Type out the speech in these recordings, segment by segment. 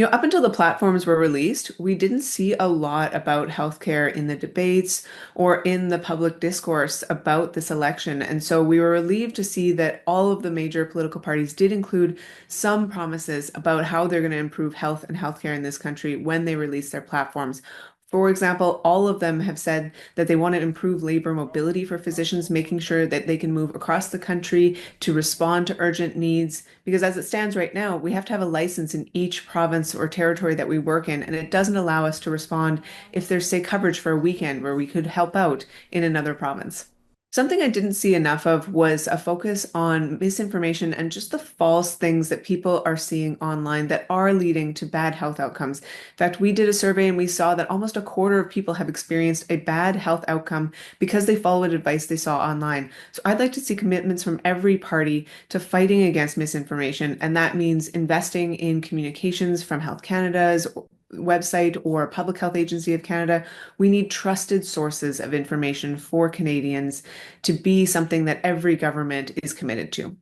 Up until the platforms were released, we didn't see a lot about healthcare in the debates or in the public discourse about this election. And so we were relieved to see that all of the major political parties did include some promises about how they're going to improve health and healthcare in this country when they release their platforms. For example, all of them have said that they want to improve labor mobility for physicians, making sure that they can move across the country to respond to urgent needs. Because as it stands right now, we have to have a license in each province or territory that we work in, and it doesn't allow us to respond if there's, say, coverage for a weekend where we could help out in another province. Something I didn't see enough of was a focus on misinformation and just the false things that people are seeing online that are leading to bad health outcomes. In fact, we did a survey and we saw that almost a quarter of people have experienced a bad health outcome because they followed advice they saw online. So I'd like to see commitments from every party to fighting against misinformation, and that means investing in communications from Health Canada's website or Public Health Agency of Canada. We need trusted sources of information for Canadians to be something that every government is committed to.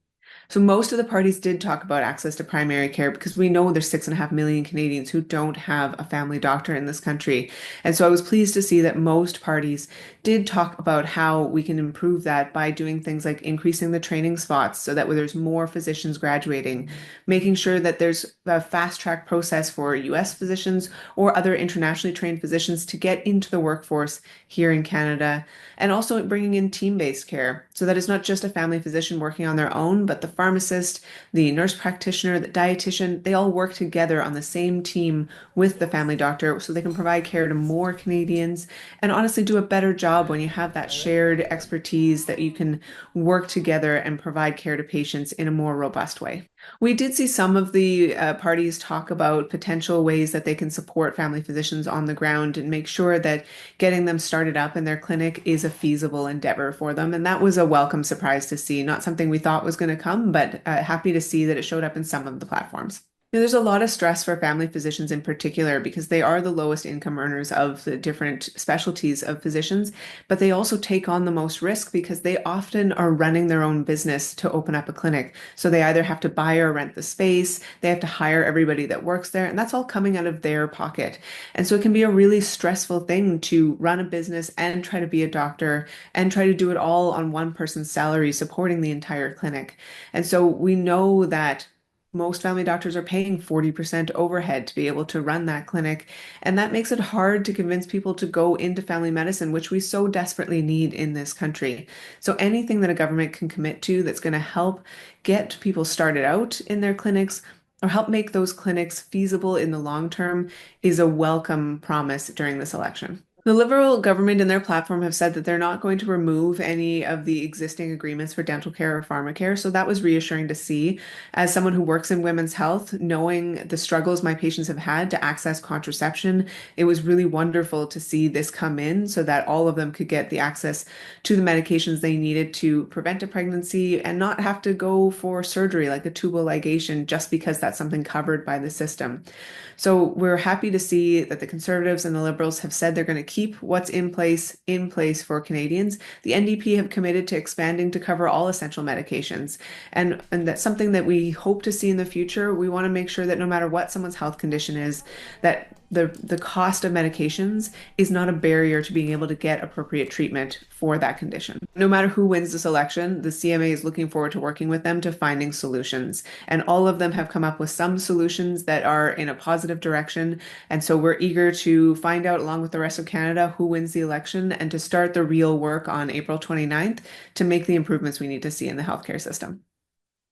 So most of the parties did talk about access to primary care because we know there's 6.5 million Canadians who don't have a family doctor in this country. And so I was pleased to see that most parties did talk about how we can improve that by doing things like increasing the training spots so that there's more physicians graduating, making sure that there's a fast track process for US physicians or other internationally trained physicians to get into the workforce here in Canada, and also bringing in team-based care so that it's not just a family physician working on their own, but the pharmacist, the nurse practitioner, the dietitian, they all work together on the same team with the family doctor so they can provide care to more Canadians and honestly do a better job when you have that shared expertise that you can work together and provide care to patients in a more robust way. We did see some of the parties talk about potential ways that they can support family physicians on the ground and make sure that getting them started up in their clinic is a feasible endeavor for them. And that was a welcome surprise to see, not something we thought was going to come, but happy to see that it showed up in some of the platforms. There's a lot of stress for family physicians in particular because they are the lowest income earners of the different specialties of physicians, but they also take on the most risk because they often are running their own business to open up a clinic. So they either have to buy or rent the space, they have to hire everybody that works there, and that's all coming out of their pocket. And so it can be a really stressful thing to run a business and try to be a doctor and try to do it all on one person's salary, supporting the entire clinic. And so we know that most family doctors are paying 40% overhead to be able to run that clinic. And that makes it hard to convince people to go into family medicine, which we so desperately need in this country. So anything that a government can commit to that's going to help get people started out in their clinics or help make those clinics feasible in the long term is a welcome promise during this election. The Liberal government in their platform have said that they're not going to remove any of the existing agreements for dental care or pharmacare. So that was reassuring to see. As someone who works in women's health, knowing the struggles my patients have had to access contraception, it was really wonderful to see this come in so that all of them could get the access to the medications they needed to prevent a pregnancy and not have to go for surgery like a tubal ligation just because that's something covered by the system. So we're happy to see that the Conservatives and the Liberals have said they're going to keep what's in place for Canadians. The NDP have committed to expanding to cover all essential medications. And that's something that we hope to see in the future. We want to make sure that no matter what someone's health condition is, that the cost of medications is not a barrier to being able to get appropriate treatment for that condition. No matter who wins this election, the CMA is looking forward to working with them to finding solutions. And all of them have come up with some solutions that are in a positive direction. And so we're eager to find out, along with the rest of Canada, who wins the election and to start the real work on April 29th to make the improvements we need to see in the healthcare system.